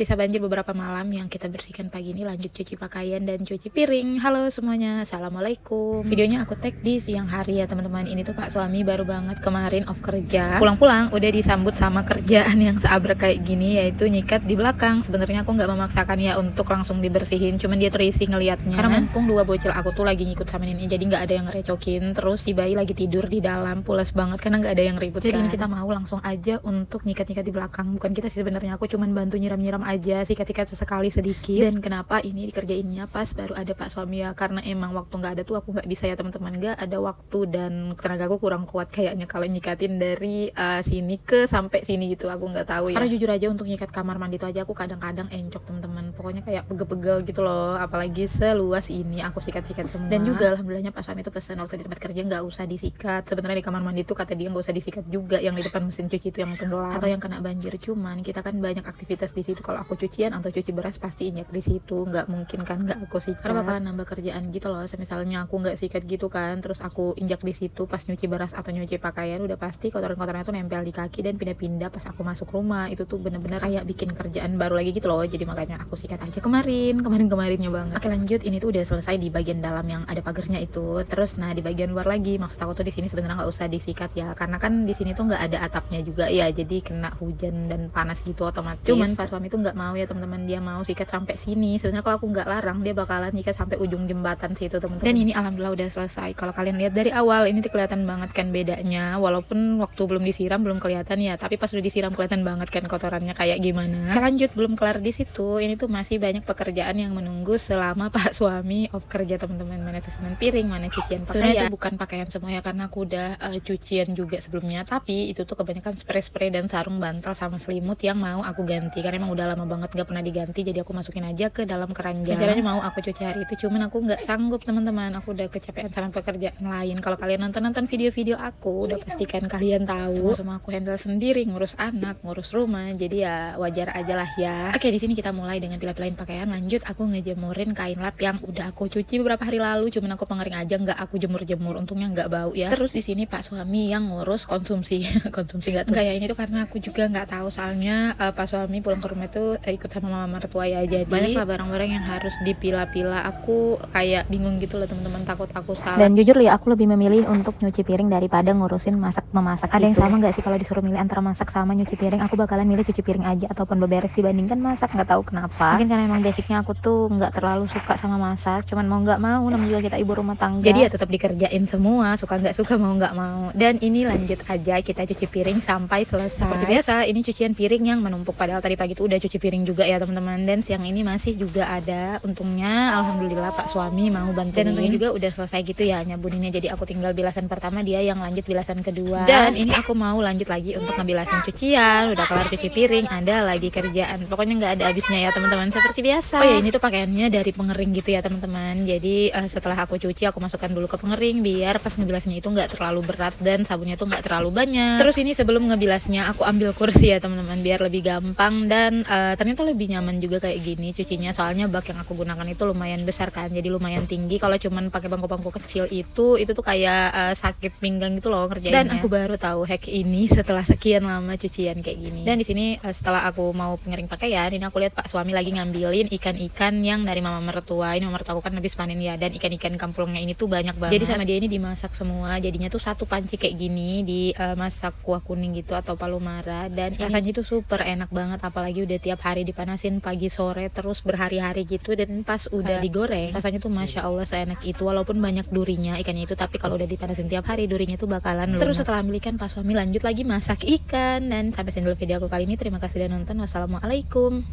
Sisa banjir beberapa malam yang kita bersihkan pagi ini, lanjut cuci pakaian dan cuci piring. Halo semuanya, assalamualaikum. Videonya aku tag di siang hari ya teman-teman. Ini tuh Pak suami baru banget kemarin off kerja. Pulang-pulang udah disambut sama kerjaan yang seabrek kayak gini, yaitu nyikat di belakang. Sebenarnya aku nggak memaksakan ya untuk langsung dibersihin, cuman dia tuh risih ngeliatnya. Karena mumpung dua bocil aku tuh lagi ngikut sama ini, jadi nggak ada yang ngerecokin. Terus si bayi lagi tidur di dalam, pulas banget karena nggak ada yang ribut. Jadi ini kita mau langsung aja untuk nyikat-nyikat di belakang. Bukan kita sih sebenarnya, aku cuman bantu nyiram-nyiram aja, sikat-sikat sesekali sedikit. Dan kenapa ini dikerjainnya pas baru ada Pak suami ya, karena emang waktu nggak ada tuh aku nggak bisa ya teman-teman, nggak ada waktu dan tenagaku kurang kuat kayaknya kalau nyikatin dari sini ke sampai sini gitu, aku nggak tahu ya. Karena jujur aja untuk nyikat kamar mandi tuh aja aku kadang-kadang encok teman-teman, pokoknya kayak pegel-pegel gitu loh, apalagi seluas ini aku sikat-sikat semua. Dan juga alhamdulillahnya Pak suami tuh pesan waktu di tempat kerja nggak usah disikat. Sebenarnya di kamar mandi tuh kata dia nggak usah disikat juga, yang di depan mesin cuci itu yang tenggelam atau yang kena banjir. Cuman kita kan banyak aktivitas di situ, kalau aku cucian atau cuci beras pasti injak di situ, nggak mungkin kan nggak aku sikat, karena bakalan nambah kerjaan gitu loh. Misalnya aku nggak sikat gitu kan, terus aku injak di situ pas nyuci beras atau nyuci pakaian, udah pasti kotoran-kotorannya tuh nempel di kaki dan pindah-pindah pas aku masuk rumah. Itu tuh bener-bener kayak bikin kerjaan baru lagi gitu loh. Jadi makanya aku sikat aja kemarinnya banget. Oke lanjut, ini tuh udah selesai di bagian dalam yang ada pagarnya itu. Terus nah di bagian luar lagi, maksud aku tuh di sini sebenarnya nggak usah disikat ya, karena kan di sini tuh nggak ada atapnya juga ya, jadi kena hujan dan panas gitu otomatis. Cuman Pak suami tuh nggak mau ya teman-teman, dia mau sikat sampai sini. Sebenarnya kalau aku nggak larang, dia bakalan sikat sampai ujung jembatan situ teman-teman. Dan ini alhamdulillah udah selesai. Kalau kalian lihat dari awal ini tuh kelihatan banget kan bedanya, walaupun waktu belum disiram belum kelihatan ya, tapi pas udah disiram kelihatan banget kan kotorannya kayak gimana. Nah, lanjut, belum kelar di situ, ini tuh masih banyak pekerjaan yang menunggu selama Pak suami off kerja teman-teman. Mana susunan piring, mana cucian pakaian. Sebenarnya itu bukan pakaian semua ya, karena aku udah cucian juga sebelumnya, tapi itu tuh kebanyakan spray-spray dan sarung bantal sama selimut yang mau aku ganti, karena emang udah lama banget gak pernah diganti, jadi aku masukin aja ke dalam keranjang. Sebenarnya mau aku cuci hari itu, cuman aku nggak sanggup teman-teman, aku udah kecapean sama pekerjaan lain. Kalau kalian nonton video-video aku udah pastikan kalian tahu semua aku handle sendiri, ngurus anak, ngurus rumah, jadi ya wajar aja lah ya. Oke, di sini kita mulai dengan pilah-pilahin pakaian. Lanjut aku ngejemurin kain lap yang udah aku cuci beberapa hari lalu, cuman aku pengering aja, nggak aku jemur-jemur, untungnya nggak bau ya. Terus di sini Pak suami yang ngurus konsumsi konsumsi nggak ya, ini tuh karena aku juga nggak tahu, soalnya Pak suami pulang ke rumah tuh ikut sama mama mertua ya, jadi banyak lah barang-barang yang harus dipilah-pilah. Aku kayak bingung gitu loh teman-teman, takut aku salah. Dan jujur ya, aku lebih memilih untuk nyuci piring daripada ngurusin memasak. Ada yang sama nggak sih kalau disuruh milih antara masak sama nyuci piring? Aku bakalan milih cuci piring aja ataupun beberes dibandingkan masak. Nggak tahu kenapa, mungkin karena emang basicnya aku tuh nggak terlalu suka sama masak, cuman mau nggak mau namanya juga kita ibu rumah tangga, jadi ya tetap dikerjain semua, suka nggak suka, mau nggak mau. Dan ini lanjut aja kita cuci piring sampai selesai. Seperti biasa ini cucian piring yang menumpuk, padahal tadi pagi tuh udah cuci piring juga ya teman-teman, dan siang ini masih juga ada. Untungnya alhamdulillah Pak suami mau bantuin, dan untungnya juga udah selesai gitu ya nyabuninnya, jadi aku tinggal bilasan pertama, dia yang lanjut bilasan kedua. Dan ini aku mau lanjut lagi untuk ngebilasin cucian. Udah kelar cuci piring, ada lagi kerjaan, pokoknya nggak ada habisnya ya teman-teman, seperti biasa. Oh ya, ini tuh pakaiannya dari pengering gitu ya teman-teman, jadi setelah aku cuci aku masukkan dulu ke pengering biar pas ngebilasnya itu nggak terlalu berat dan sabunnya tuh nggak terlalu banyak. Terus ini sebelum ngebilasnya aku ambil kursi ya teman-teman, biar lebih gampang, dan ternyata lebih nyaman juga kayak gini cucinya, soalnya bak yang aku gunakan itu lumayan besar kan, jadi lumayan tinggi. Kalau cuman pakai bangku-bangku kecil itu tuh kayak sakit pinggang gitu loh ngerjainnya. Dan aku baru tahu hack ini setelah sekian lama cucian kayak gini. Dan di sini setelah aku mau pengering pakaian, ini aku lihat Pak suami lagi ngambilin ikan-ikan yang dari mama mertua. Ini mama mertua aku kan habis panen ya, dan ikan-ikan kampungnya ini tuh banyak banget. Jadi sama dia ini dimasak semua, jadinya tuh satu panci kayak gini, dimasak kuah kuning gitu atau palu mara, dan rasanya itu super enak banget, apalagi udah tiap hari dipanasin pagi sore terus berhari-hari gitu, dan pas udah digoreng rasanya tuh masya Allah seenak itu, walaupun banyak durinya ikannya itu, tapi kalau udah dipanasin tiap hari durinya tuh bakalan lunak. Terus setelah ambil ikan, Pak suami lanjut lagi masak ikan. Dan sampai sini dulu video aku kali ini, terima kasih udah nonton, wassalamualaikum.